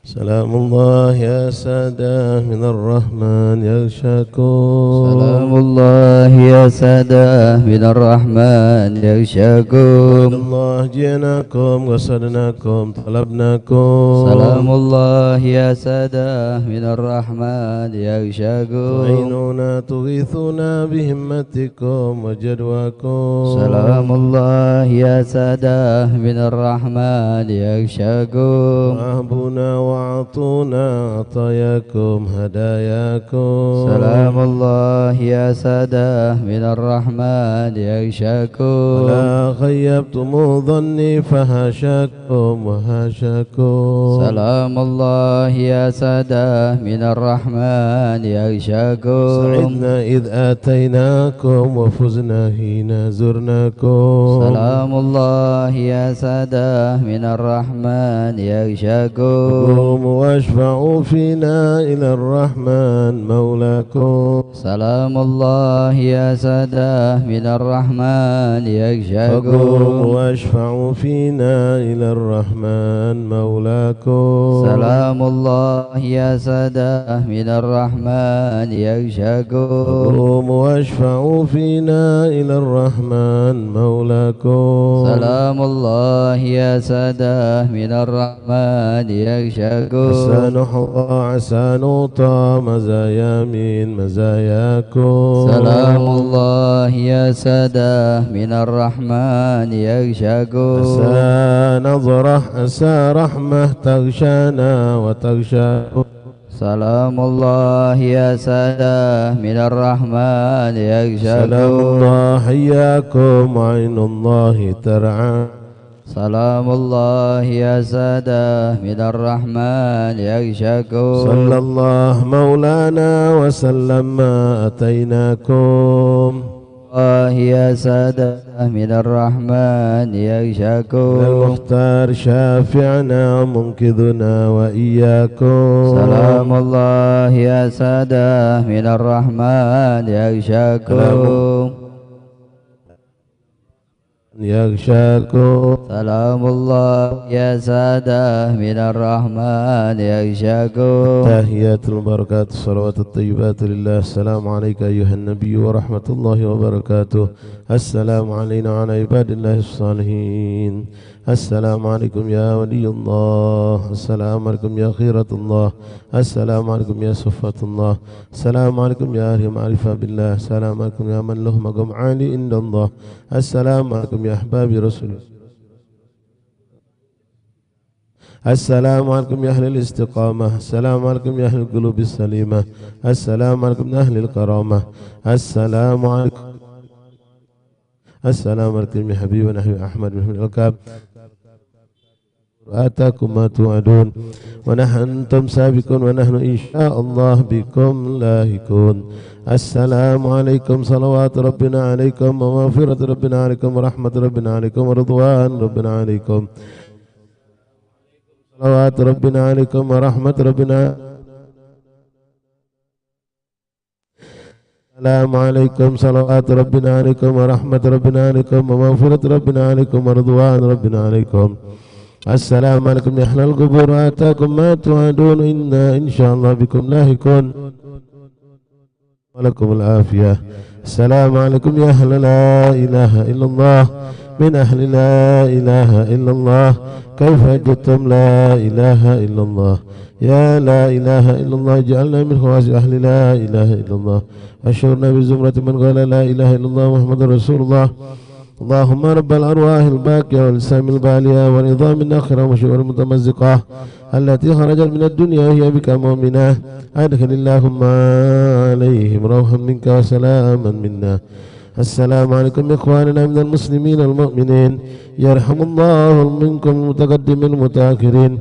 سلام الله يا سادة من الرحمن يغشاكم. سلام الله يا سادة من الرحمن يغشاكم. الله جئناكم وصلناكم طلبناكم. سلام الله يا سادة من الرحمن يغشاكم. تعينونا تغيثونا بهمتكم وجدواكم. سلام الله يا سادة من الرحمن يغشاكم. وهبونا وأعطونا عطاياكم هداياكم. سلام الله يا سادة من الرحمن يغشاكم. لا خيبتم ظني فهاشاكم وهاشاكم. سلام الله يا سادة من الرحمن يغشاكم. سعدنا إذ آتيناكم وفزنا حين زرناكم. سلام الله يا سادة من الرحمن يغشاكم. قوموا واشفعوا فينا إلى الرحمن مولاكم. سلام الله يا سادة من الرحمن يغشاكم. قوموا واشفعوا فينا إلى الرحمن مولاكم. سلام الله يا سادة من الرحمن يغشاكم. قوموا واشفعوا فينا إلى الرحمن مولاكم. سلام الله يا سادة من الرحمن يغشاكم. عسى نحظى عسى نعطى مزايا من مزاياكم. سلام الله يا سادة من الرحمن يغشاكم. عسى نظرة عسى رحمة تغشانا وتغشاكم. سلام الله يا سادة من الرحمن يغشاكم. سلام الله حياكم وعين الله ترعى. سلام الله يا سادة من الرحمن يغشاكم. صلى الله مولانا وسلم ما أتيناكم. الله يا سادة من الرحمن يغشاكم. المختار شافعنا منقذنا وإياكم. سلام الله يا سادة من الرحمن يغشاكم. يغشاكم. سلام الله يا سادة من الرحمن يغشاكم. تحيات البركات الصلوات الطيبات لله. السلام عليك أيها النبي ورحمة الله وبركاته. السلام علينا وعلى عباد الله الصالحين. السلام عليكم يا ولي الله. السلام عليكم يا خيرة الله. السلام عليكم يا صفة الله. السلام عليكم يا أهل معرفة بالله. السلام عليكم يا من له مقام عالي عند الله. السلام عليكم يا أحباب رسول الله. السلام عليكم يا أهل الاستقامة. السلام عليكم يا أهل القلوب السليمة. السلام عليكم يا أهل الكرامة. السلام عليكم. السلام عليكم يا حبيبنا أحمد بن الكعب. آتاكم ما توعدون ونحن أنتم سابقون ونحن إن شاء الله بكم لاهقون. السلام عليكم صلوات ربنا عليكم ومغفرة ربنا عليكم ورحمة ربنا عليكم ورضوان ربنا عليكم. صلوات ربنا عليكم ورحمة ربنا. السلام عليكم صلوات ربنا عليكم ورحمة ربنا عليكم ومغفرة ربنا عليكم ورضوان ربنا عليكم. السلام عليكم يا أهل القبور آتاكم ما توعدون إنا إن شاء الله بكم لاهقون. ولكم العافية. السلام عليكم يا أهل لا إله إلا الله. من أهل لا إله إلا الله كيف وجدتم لا إله إلا الله. يا لا إله إلا الله جعلنا من خواص أهل لا إله إلا الله. أشرنا بزمرة من قال لا إله إلا الله محمد رسول الله. اللهم رب الأرواح الباقية والسام البالية والعظام الناخرة والشعور المتمزقة التي خرجت من الدنيا وهي بك مؤمنة أدخل اللهم عليهم روحا منك وسلاما منا. السلام عليكم إخواننا من المسلمين المؤمنين. يرحم الله منكم المتقدم المتأخرين.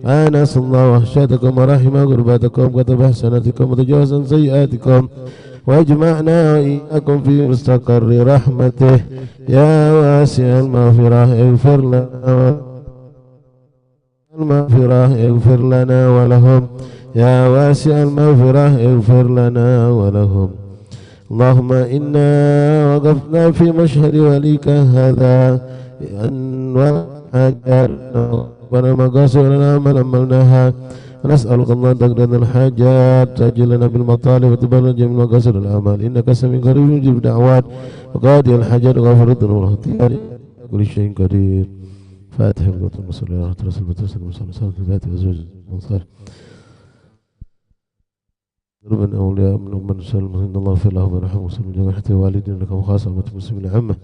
آنس الله وحشاتكم ورحم غرباتكم وكتب حسناتكم وتجاوز عن سيئاتكم واجمعنا وإياكم في مستقر رحمته يا واسع المغفرة. اغفر لنا ولهم يا واسع المغفرة اغفر لنا ولهم. اللهم إنا وقفنا في مشهد وليك هذا ونما قصرنا من أملناها ونسألك الله أن تقضي لنا الحاجات تأجل لنا بالمطالب وتبلغ جميع مقاصد الأعمال إنك سميع قريب مجيب الدعوات وقاضي الحاجات وغافر الذنوب والخطيئات كل شيء قدير. فاتحة بقوة المصلي على رسول الله صلى الله عليه وسلم الفاتحة وزوج المنصار ربنا أولياء من سلم إن الله في الله ورحمه وسلم جميع حتى والدين لك وخاصة أمة المسلمين عامة.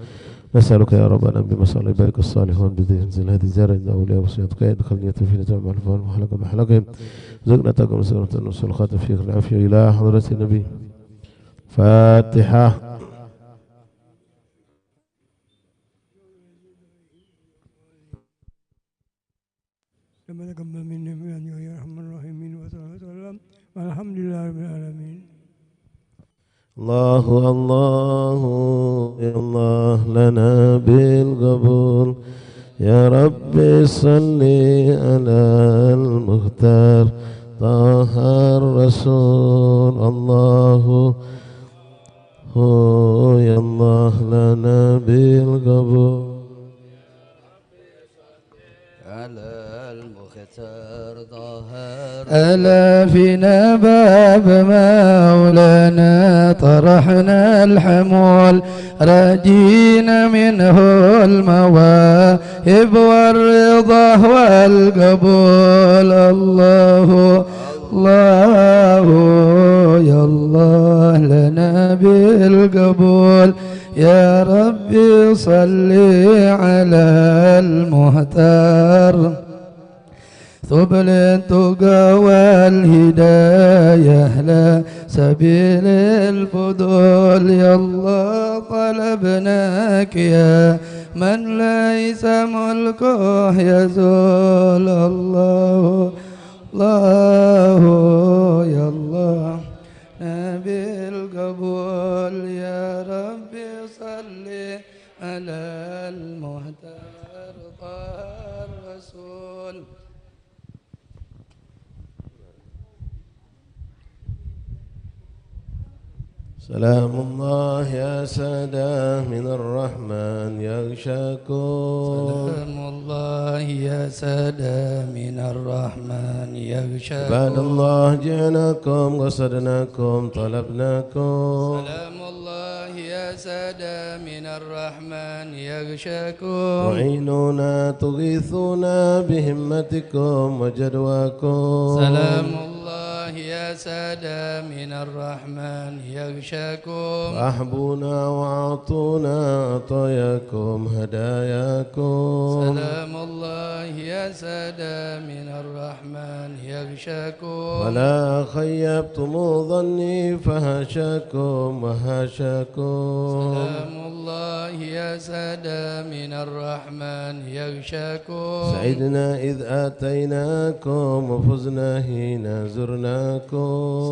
نسألك يا ربنا بمسألة يبارك الصالحون بذنزل هذه الزارة عند أولياء وصيادك يدخل نية في نتابع الفعل وحلقة بحلقهم زقنا تقوم سنة النصر الخاتم فيك العافية إلى حضرة النبي. فاتحة. ربنا تقبل منا إنك يا أرحم الراحمين وسلم والحمد لله رب العالمين. الله الله يا الله لنا بالقبول يا رب صل على المختار طه الرسول. الله هو يا الله لنا بالقبول ألا فينا باب مولانا طرحنا الحمول راجين منه المواهب والرضا والقبول. الله الله يا الله لنا بالقبول يا ربي صل على المختار سبل التقى والهداية لا سبيل الفضول. يا الله طلبناك يا من ليس ملكه يزول. الله الله يا الله نبي القبول يا ربي صل على المختار طه الرسول. سلام الله يا سادة من الرحمن يغشاكم. سلام الله يا سادة من الرحمن يغشاكم. عباد الله جئناكم قصدناكم طلبناكم. سلام الله يا سادة من الرحمن يغشاكم. تعينونا تغيثونا بهمتكم وجدواكم. سلام الله يا سادة من الرحمن يغشاكم. أحبونا وأعطونا عطاياكم هداياكم. سلام الله يا سادة من الرحمن يغشاكم. ولا خيبتم ظني فهاشاكم وهاشاكم. سلام الله يا سادة من الرحمن يغشاكم. سعدنا إذ آتيناكم وفزنا حين زرناكم.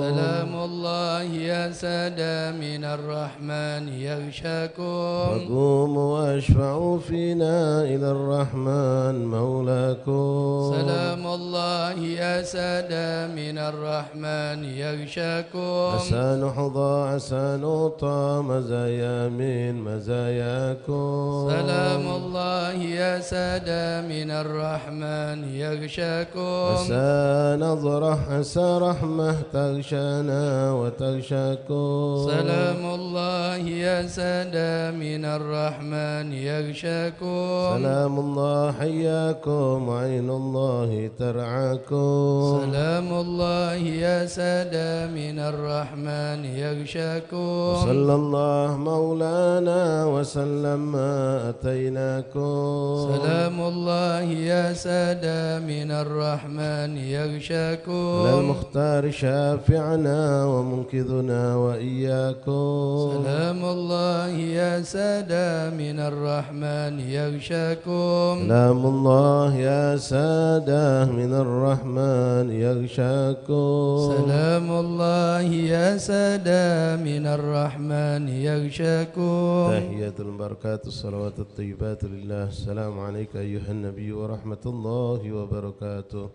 سلام الله يا سادة من الرحمن يغشاكم. وقوموا واشفعوا فينا إلى الرحمن مولاكم. سلام الله يا سادة من الرحمن يغشاكم. عسى نحظى عسى نعطى مزايا من مزاياكم. سلام الله يا سادة من الرحمن يغشاكم. عسى نظرة عسى رحمة تغشانا وتغشاكم. سلام الله يا سادة من الرحمن يغشاكم. سلام الله حياكم وعين الله ترعاكم. سلام الله يا سادة من الرحمن يغشاكم. صلى الله مولانا وسلم ما أتيناكم. سلام الله يا سادة من الرحمن يغشاكم. للمختار شافعنا ومنقذنا وإياكم. سلام الله يا سادة من الرحمن يغشاكم. سلام الله يا سادة من الرحمن يغشاكم. سلام الله يا سادة من الرحمن يغشاكم. تحية البركات الصلوات الطيبات لله. السلام عليك أيها النبي ورحمة الله وبركاته.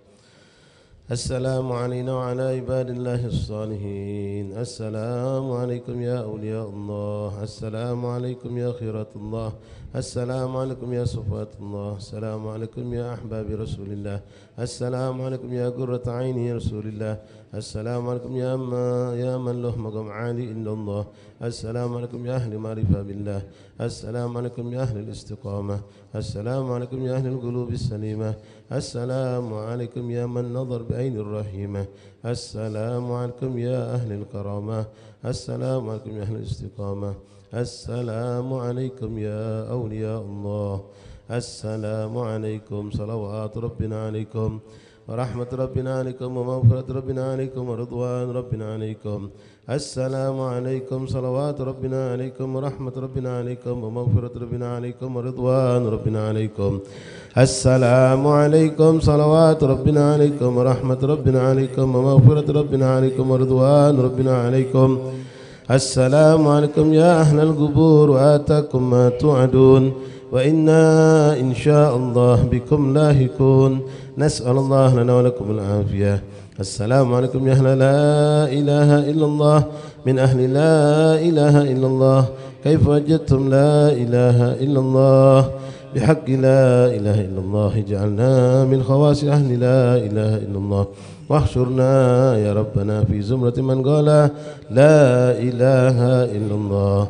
السلام علينا وعلى عباد الله الصالحين. السلام عليكم يا أولياء الله. السلام عليكم يا خيرة الله. السلام عليكم يا صفوة الله. السلام عليكم يا أحباب رسول الله. السلام عليكم يا قرة عين رسول الله. السلام عليكم يا من له مقام عالي إلا الله. السلام عليكم يا أهل معرفة بالله. السلام عليكم يا أهل الاستقامة. السلام عليكم يا أهل القلوب السليمة. السلام عليكم يا من نظر بعين الرحيمة. السلام عليكم يا أهل الكرامة. السلام عليكم يا أهل الاستقامة. السلام عليكم يا أولياء الله. السلام عليكم صلوات ربنا عليكم ورحمة ربنا عليكم ومغفرة ربنا عليكم ورضوان ربنا عليكم. السلام عليكم صلوات ربنا عليكم ورحمة ربنا عليكم ومغفرة ربنا عليكم ورضوان ربنا عليكم. السلام عليكم صلوات ربنا عليكم ورحمة ربنا عليكم ومغفرة ربنا عليكم ورضوان ربنا عليكم. السلام عليكم يا أهل القبور وآتاكم ما توعدون وإنا إن شاء الله بكم لاهقون. نسأل الله لنا ولكم العافية. السلام عليكم يا أهل لا إله إلا الله من أهل لا إله إلا الله. كيف وجدتم لا إله إلا الله بحق لا إله إلا الله. اجعلنا من خواص أهل لا إله إلا الله واحشرنا يا ربنا في زمرة من قال لا إله إلا الله.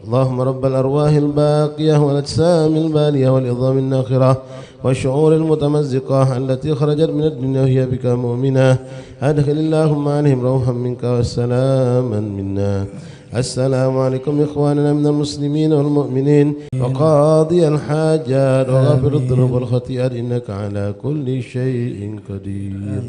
اللهم رب الأرواح الباقية والأجسام البالية والعظام الناخرة والشعور المتمزقة التي خرجت من الدنيا وهي بك مؤمنة أدخل اللهم عليهم روحا منك وسلاما منا. السلام عليكم إخواننا من المسلمين والمؤمنين وقاضي الحاجات وغافر الذنوب والخطيئات إنك على كل شيء قدير.